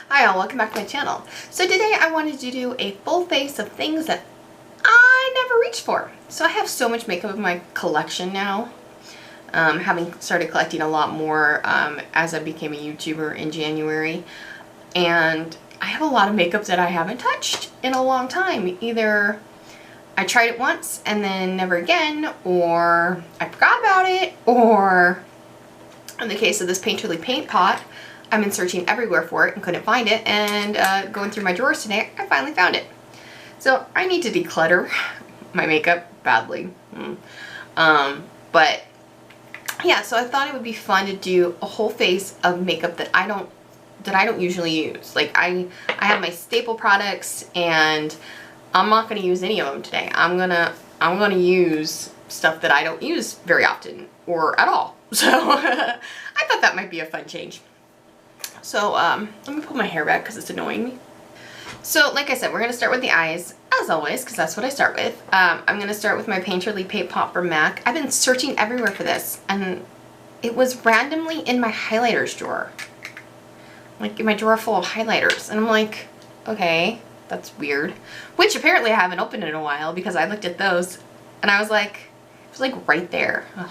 Hi all, welcome back to my channel. So today I wanted to do a full face of things that I never reached for. So I have so much makeup in my collection now, having started collecting a lot more as I became a YouTuber in January. And I have a lot of makeup that I haven't touched in a long time. Either I tried it once and then never again, or I forgot about it, or in the case of this Painterly paint pot, I've been searching everywhere for it and couldn't find it, and going through my drawers today, I finally found it. So I need to declutter my makeup badly. But yeah, so I thought it would be fun to do a whole face of makeup that I don't usually use. Like I have my staple products, and I'm not going to use any of them today. I'm gonna use stuff that I don't use very often or at all. So I thought that might be a fun change. So let me pull my hair back because it's annoying me. So like I said, we're going to start with the eyes, as always, because that's what I start with. I'm going to start with my Painterly Paint Pot from MAC. I've been searching everywhere for this, and it was randomly in my highlighters drawer. Like in my drawer full of highlighters. And I'm like, okay, that's weird. Which apparently I haven't opened in a while, because I looked at those and I was like, it was like right there. Ugh.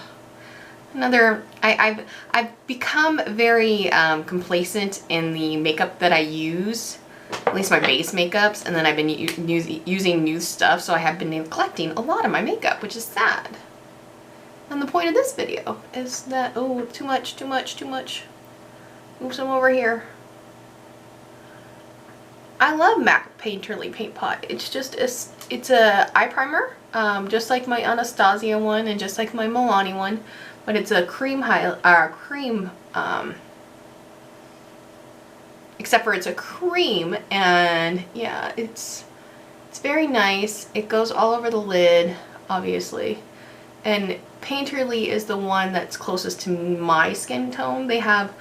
I've become very complacent in the makeup that I use, at least my base makeups, and then I've been using new stuff, so I have been neglecting a lot of my makeup, which is sad. And the point of this video is that, oh, too much. Move some over here. I love MAC Painterly Paint Pot. It's just it's a eye primer, just like my Anastasia one and just like my Milani one. But it's a except for it's a cream, and yeah, it's very nice. It goes all over the lid, obviously. And Painterly is the one that's closest to my skin tone. They have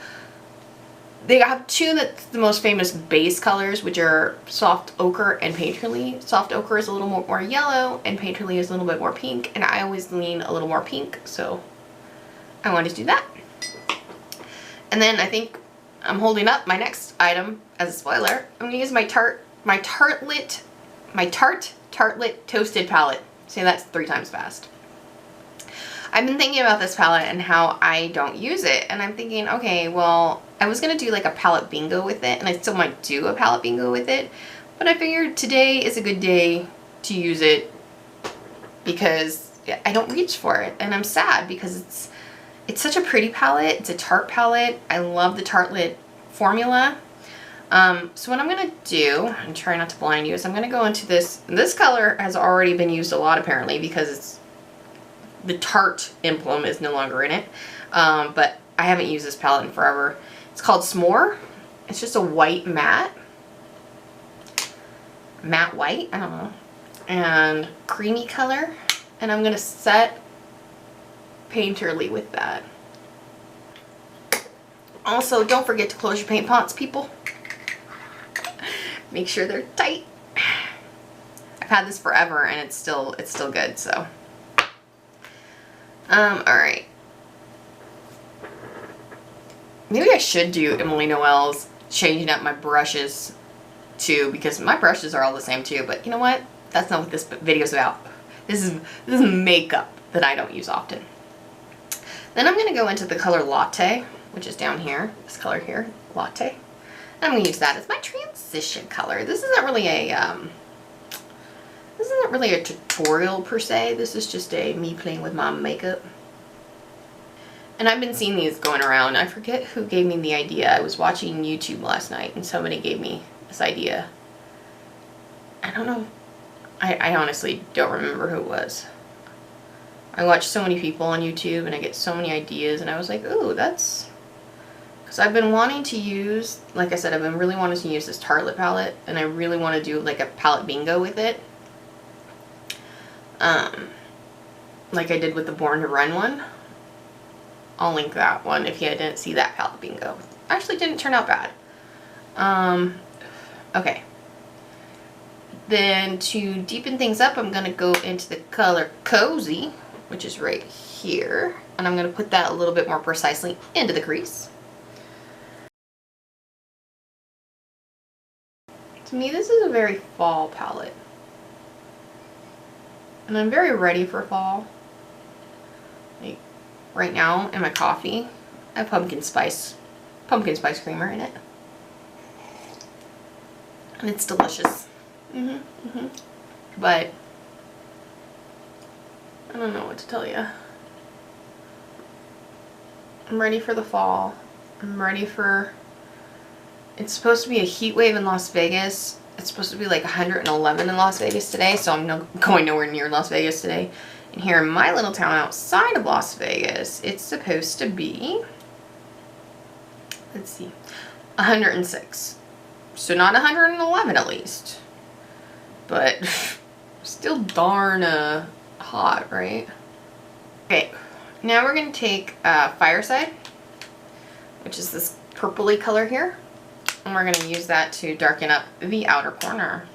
two that's the most famous base colors, which are Soft Ochre and Painterly. Soft Ochre is a little more yellow, and Painterly is a little bit more pink, and I always lean a little more pink, so I wanted to do that. And then I think I'm holding up my next item as a spoiler. I'm gonna use my Tartelette Toasted Palette. Say that 3 times fast. I've been thinking about this palette and how I don't use it, and I'm thinking, okay, well, I was gonna do like a palette bingo with it, and I still might do a palette bingo with it, but I figured today is a good day to use it because I don't reach for it, and I'm sad because it's such a pretty palette. It's a Tarte palette. I love the Tartelette formula. So what I'm going to do, and try not to blind you, is I'm going to go into this. This color has already been used a lot apparently, because the Tarte emblem is no longer in it. But I haven't used this palette in forever. It's called S'more. It's just a white matte white, I don't know, and creamy color. And I'm going to set Painterly with that. Also, don't forget to close your paint pots, people. Make sure they're tight. I've had this forever and it's still good, so. Alright. Maybe I should do Emily Noel's changing up my brushes too, because my brushes are all the same too, but you know what? That's not what this video's about. This is makeup that I don't use often. Then I'm going to go into the color Latte, which is down here, this color here, Latte. And I'm going to use that as my transition color. This isn't really a tutorial per se. This is just me playing with my makeup. And I've been seeing these going around. I forget who gave me the idea. I was watching YouTube last night and somebody gave me this idea. I don't know. I honestly don't remember who it was. I watch so many people on YouTube and I get so many ideas, and I was like, ooh, that's... Because I've been wanting to use, like I said, I've been really wanting to use this Tartelette palette, and I really want to do like a palette bingo with it. Like I did with the Born to Run one. I'll link that one if you didn't see that palette bingo. Actually didn't turn out bad. Okay. Then to deepen things up, I'm going to go into the color Cozy, which is right here, and I'm going to put that a little bit more precisely into the crease. To me, this is a very fall palette. And I'm very ready for fall. Like, right now, in my coffee, I have pumpkin spice creamer in it. And it's delicious. But I don't know what to tell you. I'm ready for the fall. I'm ready for... It's supposed to be a heat wave in Las Vegas. It's supposed to be like 111 in Las Vegas today, so I'm going nowhere near Las Vegas today. And here in my little town outside of Las Vegas, it's supposed to be, let's see, 106. So not 111 at least. But still darn hot, right? Okay, now we're going to take Fireside, which is this purpley color here. And we're going to use that to darken up the outer corner.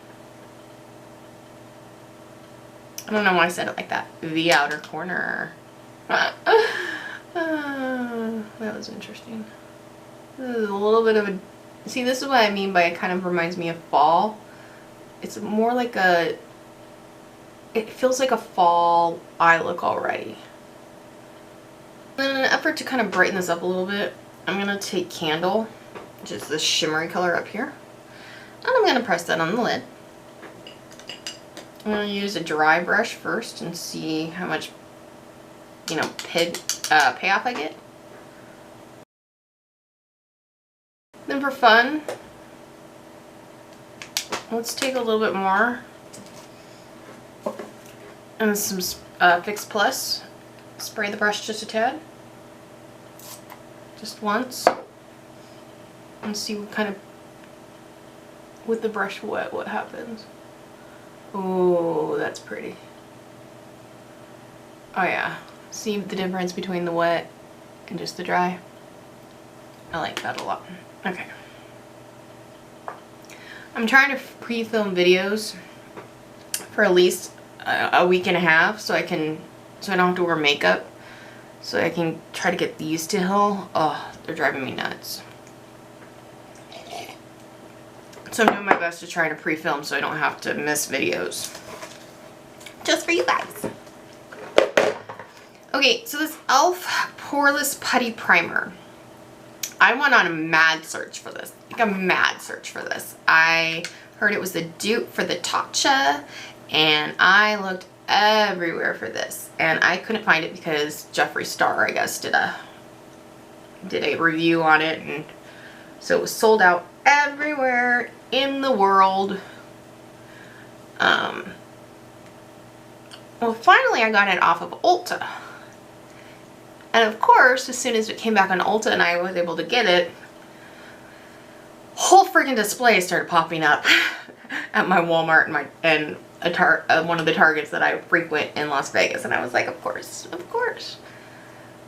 I don't know why I said it like that. The outer corner. That was interesting. This is a little bit of a... See, this is what I mean by it kind of reminds me of fall. It's more like a... It feels like a fall eye look already. And in an effort to kind of brighten this up a little bit, I'm going to take Candle, which is this shimmery color up here. And I'm going to press that on the lid. I'm going to use a dry brush first and see how much, you know, payoff I get. Then for fun, let's take a little bit more and some Fix Plus. Spray the brush just a tad. Just once. And see what kind of, with the brush wet, what happens. Oh, that's pretty. Oh yeah. See the difference between the wet and just the dry? I like that a lot. Okay. I'm trying to pre-film videos for at least a week and a half so I don't have to wear makeup. So I can try to get these to heal. Oh, they're driving me nuts. So I'm doing my best to try to pre-film so I don't have to miss videos. Just for you guys. Okay, so this e.l.f. Poreless Putty Primer. I went on a mad search for this. Like a mad search for this. I heard it was the dupe for the Tatcha, and I looked everywhere for this. And I couldn't find it because Jeffree Star, I guess, did a review on it, and so it was sold out everywhere in the world. Well, finally I got it off of Ulta. And of course, as soon as it came back on Ulta and I was able to get it, whole freaking displays started popping up at my Walmart and one of the Targets that I frequent in Las Vegas. And I was like, of course, of course.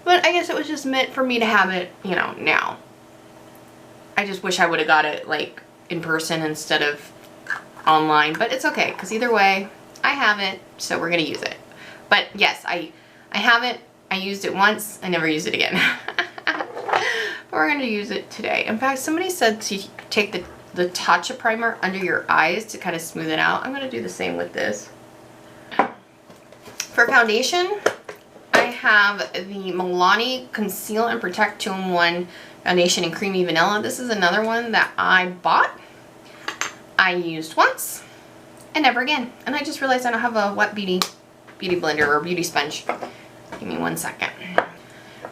But I guess it was just meant for me to have it, you know, now. I just wish I would have got it like in person instead of online, but it's okay because either way I have it, so we're gonna use it. But yes, I have it. I used it once. I never used it again. But we're gonna use it today. In fact, somebody said to take the Tatcha primer under your eyes to kind of smooth it out. I'm gonna do the same with this. For foundation, I have the Milani Conceal and Protect 2-in-1 foundation in Creamy Vanilla. This is another one that I bought. I used once and never again. And I just realized I don't have a wet beauty blender or beauty sponge. Give me 1 second.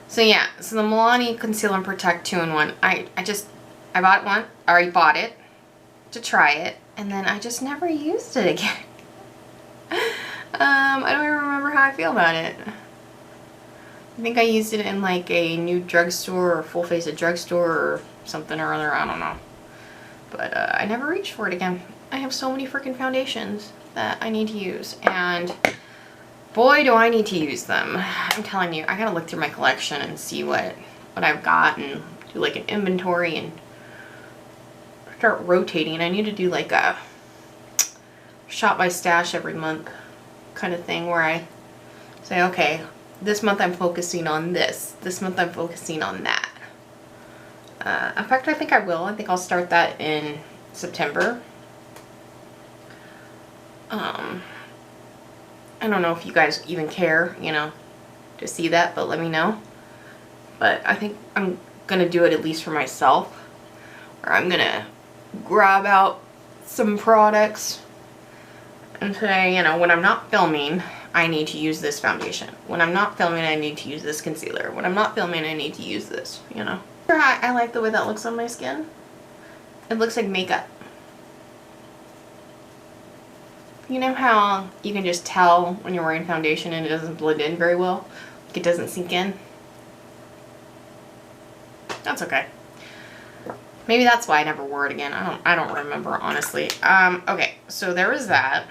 So yeah, so the Milani Conceal and Protect 2-in-1. I bought one, I already bought it to try it, and then I just never used it again. I don't even remember how I feel about it. I think I used it in like a new drugstore or Full Face drugstore or something or other, I don't know. But I never reached for it again. I have so many freaking foundations that I need to use, and boy do I need to use them. I'm telling you, I gotta look through my collection and see what I've got and do like an inventory and start rotating. And I need to do like a shop by stash every month kind of thing where I say, okay, this month I'm focusing on this month I'm focusing on that. In fact, I think I will. I think I'll start that in September. I don't know if you guys even care, you know, to see that, but let me know. But I think I'm gonna do it at least for myself, or I'm gonna grab out some products and say, you know, when I'm not filming, I need to use this foundation. When I'm not filming, I need to use this concealer. When I'm not filming, I need to use this, you know. I like the way that looks on my skin. It looks like makeup. You know how you can just tell when you're wearing foundation and it doesn't blend in very well? Like it doesn't sink in? That's okay. Maybe that's why I never wore it again. I don't remember, honestly. Okay, so there was that.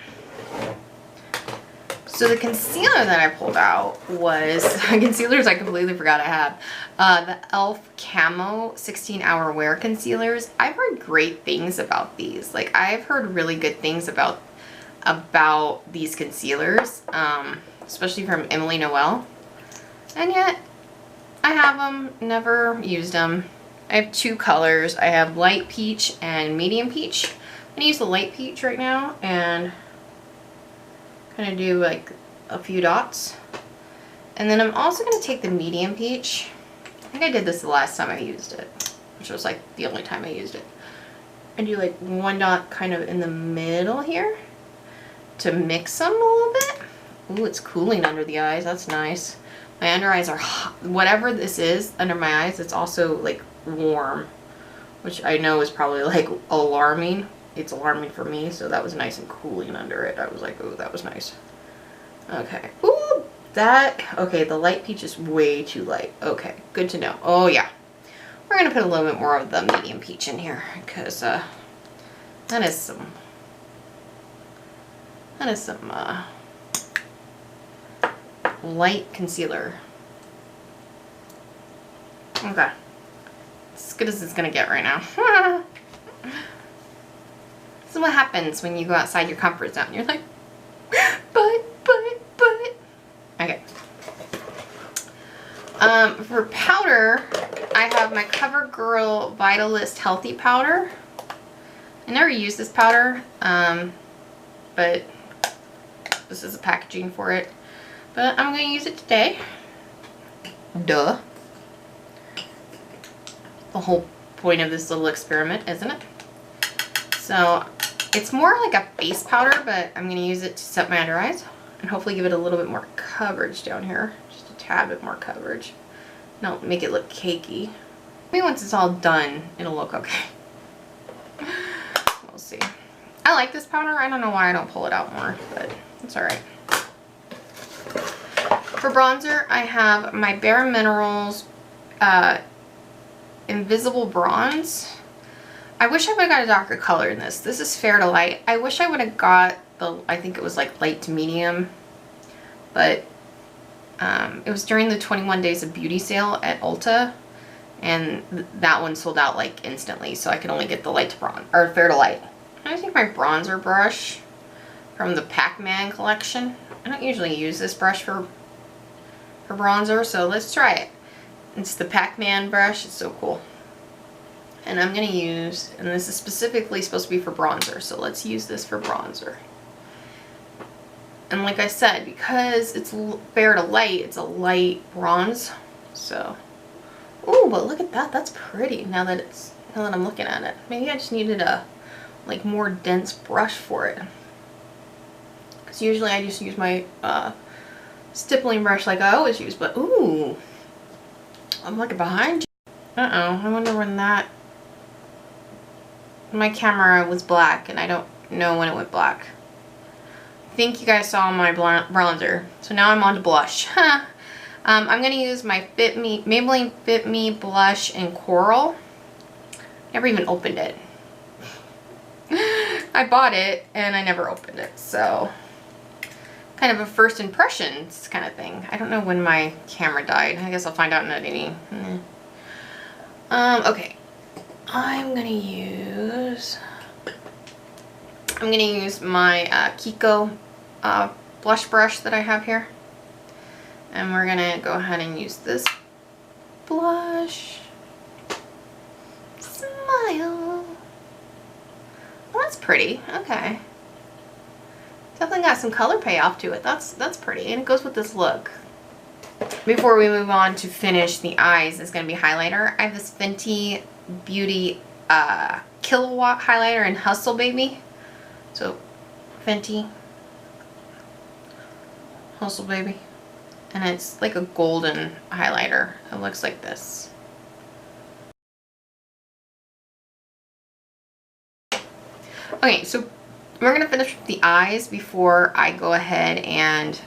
So the concealer that I pulled out was concealers I completely forgot I had. The e.l.f. Camo 16-Hour Wear Concealers. I've heard great things about these. Like, I've heard really good things about these concealers, especially from Emily Noel. And yet, I have them, never used them. I have two colors. I have light peach and medium peach. I'm going to use the light peach right now and kind of do like a few dots. And then I'm also going to take the medium peach. I think I did this the last time I used it, which was like the only time I used it. And do like one dot kind of in the middle here to mix them a little bit. Ooh, it's cooling under the eyes. That's nice. My under eyes are hot. Whatever this is under my eyes, it's also like warm, which I know is probably like alarming. It's alarming for me, so that was nice and cooling under it. I was like, oh, that was nice. Okay. Ooh, okay, the light peach is way too light. Okay, good to know. Oh yeah. We're gonna put a little bit more of the medium peach in here because that is some light concealer. Okay. As good as it's gonna get right now. This is what happens when you go outside your comfort zone. You're like, but. Okay. For powder, I have my CoverGirl Vitalist Healthy Powder. I never use this powder, but this is the packaging for it. But I'm going to use it today. Duh. The whole point of this little experiment, isn't it? So it's more like a face powder, but I'm going to use it to set my under eyes and hopefully give it a little bit more coverage down here. Just a tad bit more coverage. Don't make it look cakey. Maybe once it's all done, it'll look okay. We'll see. I like this powder. I don't know why I don't pull it out more, but it's alright. For bronzer, I have my Bare Minerals Invisible Bronze. I wish I would have got a darker color in this. This is fair to light. I wish I would have got I think it was like light to medium, but it was during the 21 Days of Beauty sale at Ulta, and that one sold out like instantly, so I could only get the light to bronze, or fair to light. I take my bronzer brush from the Pac-Man collection. I don't usually use this brush for bronzer, so let's try it. It's the Pac-Man brush. It's so cool. And I'm going to use, and this is specifically supposed to be for bronzer, so let's use this for bronzer. And like I said, because it's fair to light, it's a light bronze. So, oh, but look at that. That's pretty now that I'm looking at it. Maybe I just needed a like more dense brush for it. Because usually I just use my stippling brush like I always use, but ooh, I'm looking behind you. Uh-oh, I wonder when my camera was black and I don't know when it went black. I think you guys saw my bronzer. So now I'm on to blush. I'm going to use my Maybelline Fit Me blush in Coral. Never even opened it. I bought it and I never opened it. So kind of a first impressions kind of thing. I don't know when my camera died. I guess I'll find out in editing. Okay. I'm gonna use my Kiko blush brush that I have here, and we're gonna go ahead and use this blush. Smile. Well, that's pretty. Okay. Definitely got some color payoff to it. That's pretty, and it goes with this look. Before we move on to finish the eyes, it's going to be highlighter. I have this Fenty Beauty Kilowatt highlighter in Hustle Baby. So, Fenty Hustle Baby. And it's like a golden highlighter. It looks like this. Okay, so we're going to finish with the eyes before I go ahead and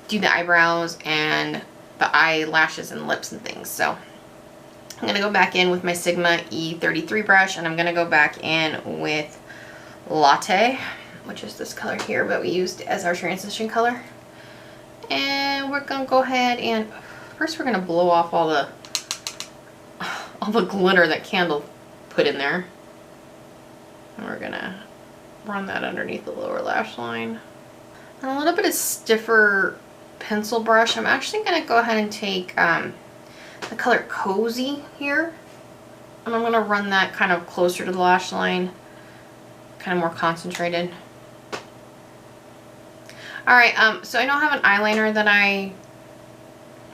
do the eyebrows and the eyelashes and lips and things. So I'm going to go back in with my Sigma E33 brush, and I'm going to go back in with Latte, which is this color here, but we used as our transition color. And we're going to go ahead and first we're going to blow off all the glitter that Candle put in there. And we're going to run that underneath the lower lash line. And a little bit of stiffer pencil brush. I'm actually going to go ahead and take the color Cozy here. And I'm going to run that kind of closer to the lash line. Kind of more concentrated. Alright, so I don't have an eyeliner that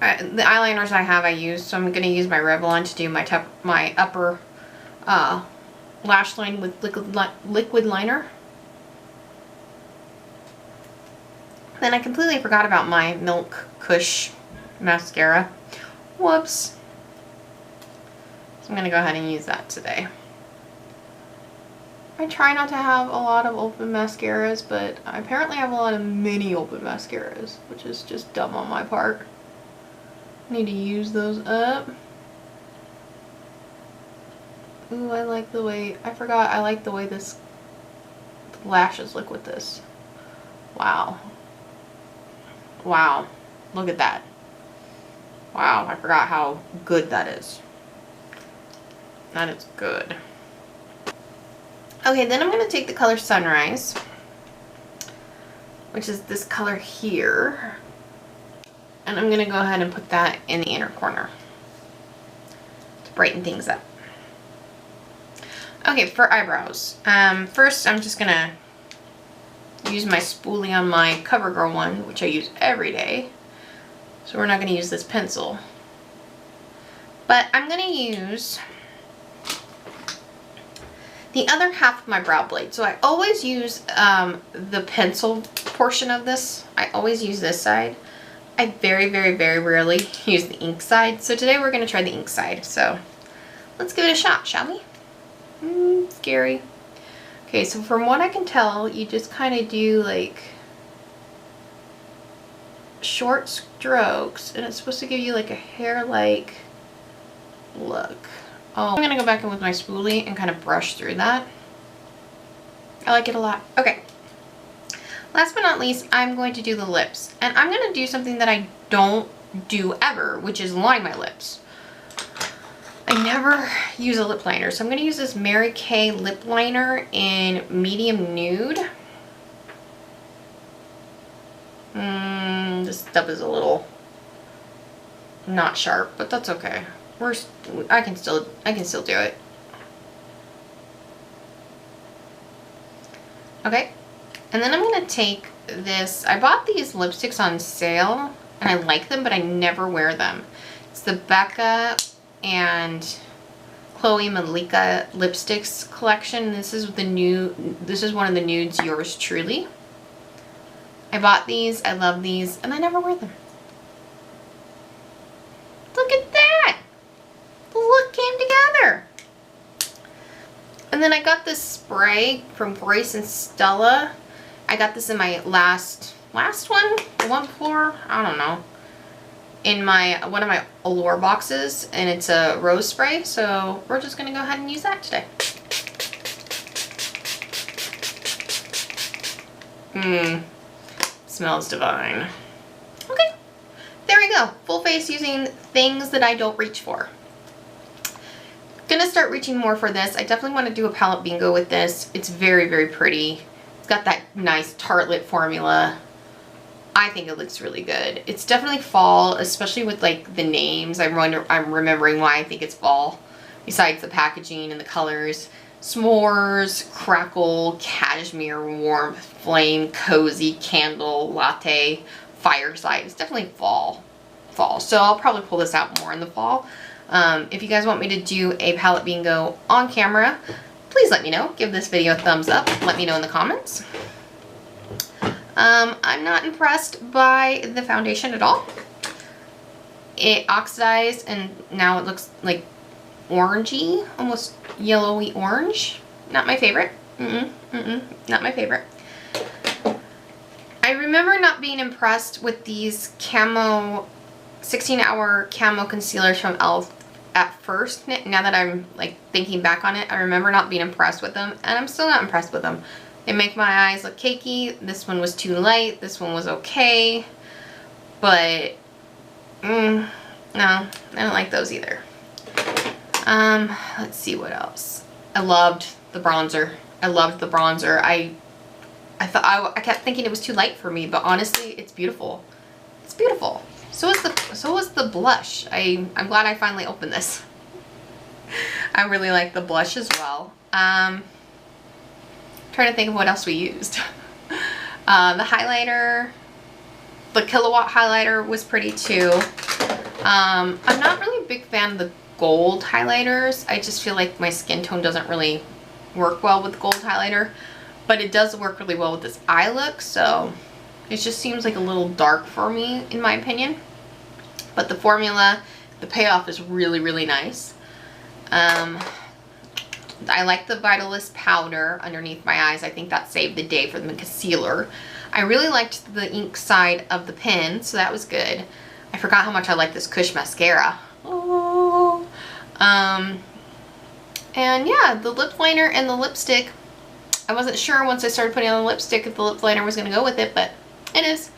the eyeliners I have I use, so I'm going to use my Revlon to do my upper lash line with liquid liner. Then I completely forgot about my Milk Kush mascara. Whoops. So I'm going to go ahead and use that today. I try not to have a lot of open mascaras, but I apparently have a lot of mini open mascaras, which is just dumb on my part. I need to use those up. Ooh, I like the way, I like the way this lashes look with this. Wow. Wow. Look at that. Wow, I forgot how good that is. That is good. Okay, then I'm going to take the color Sunrise, which is this color here, and I'm going to go ahead and put that in the inner corner to brighten things up. Okay, for eyebrows, first I'm just going to use my spoolie on my CoverGirl one, which I use every day, so we're not going to use this pencil, but I'm going to use the other half of my brow blade. So I always use the pencil portion of this. I always use this side. I very, very, very rarely use the ink side. So today we're going to try the ink side. So let's give it a shot, shall we? Scary. Okay, so from what I can tell, you just kind of do like short strokes, and it's supposed to give you like a hair-like look. Oh, I'm going to go back in with my spoolie and kind of brush through that. I like it a lot. Okay. Last but not least, I'm going to do the lips. And I'm going to do something that I don't do ever, which is line my lips. I never use a lip liner. So I'm going to use this Mary Kay lip liner in medium nude. This stuff is a little not sharp, but that's okay. I can still do it. Okay, and then I'm gonna take this. I bought these lipsticks on sale, and I like them, but I never wear them. It's the Becca and Chloe Malika lipsticks collection. This is one of the nudes, Yours Truly. I bought these. I love these, and I never wear them. Look at that! The look came together. And then I got this spray from Grace and Stella. I got this in my last one, the one before, I don't know, in one of my Allure boxes, and it's a rose spray, so we're just gonna go ahead and use that today. Smells divine. Okay, there we go. Full face using things that I don't reach for. Gonna start reaching more for this. I definitely want to do a palette bingo with this. It's very, very pretty. It's got that nice Tartelette formula. I think it looks really good. It's definitely fall, especially with like the names. I'm remembering why I think it's fall. Besides the packaging and the colors, s'mores, crackle, cashmere, warmth, flame, cozy, candle, latte, fireside. It's definitely fall. So I'll probably pull this out more in the fall. If you guys want me to do a palette bingo on camera, please let me know. Give this video a thumbs up. Let me know in the comments. I'm not impressed by the foundation at all. It oxidized and now it looks like orangey, almost yellowy orange. Not my favorite. Not my favorite. I remember not being impressed with these camo 16-hour camo concealers from e.l.f. at first. Now that I'm like thinking back on it, I remember not being impressed with them, and I'm still not impressed with them. They make my eyes look cakey. This one was too light. This one was okay, but no, I don't like those either. Let's see what else. I loved the bronzer. I thought I kept thinking it was too light for me, but honestly, it's beautiful. It's beautiful. So was the blush. I'm glad I finally opened this. I really like the blush as well. Trying to think of what else we used. The highlighter, the Killawatt highlighter was pretty too. I'm not really a big fan of the gold highlighters. I just feel like my skin tone doesn't really work well with gold highlighter, but it does work really well with this eye look, so it just seems like a little dark for me in my opinion. But the formula, the payoff is really, really nice. I like the Vitalist powder underneath my eyes. I think that saved the day for the concealer. I really liked the ink side of the pen, so that was good. I forgot how much I like this Kush mascara. Oh. And yeah, the lip liner and the lipstick. I wasn't sure once I started putting on the lipstick if the lip liner was going to go with it, but it is.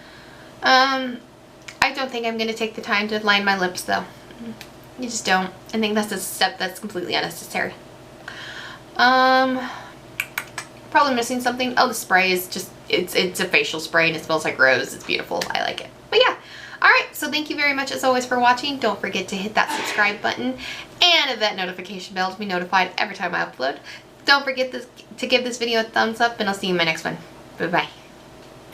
I don't think I'm going to take the time to line my lips though. You just don't. I think that's a step that's completely unnecessary. Probably missing something. Oh, the spray is just, it's a facial spray and it smells like rose. It's beautiful. I like it. But yeah. Alright, so thank you very much as always for watching. Don't forget to hit that subscribe button and that notification bell to be notified every time I upload. Don't forget to give this video a thumbs up, and I'll see you in my next one. Bye-bye.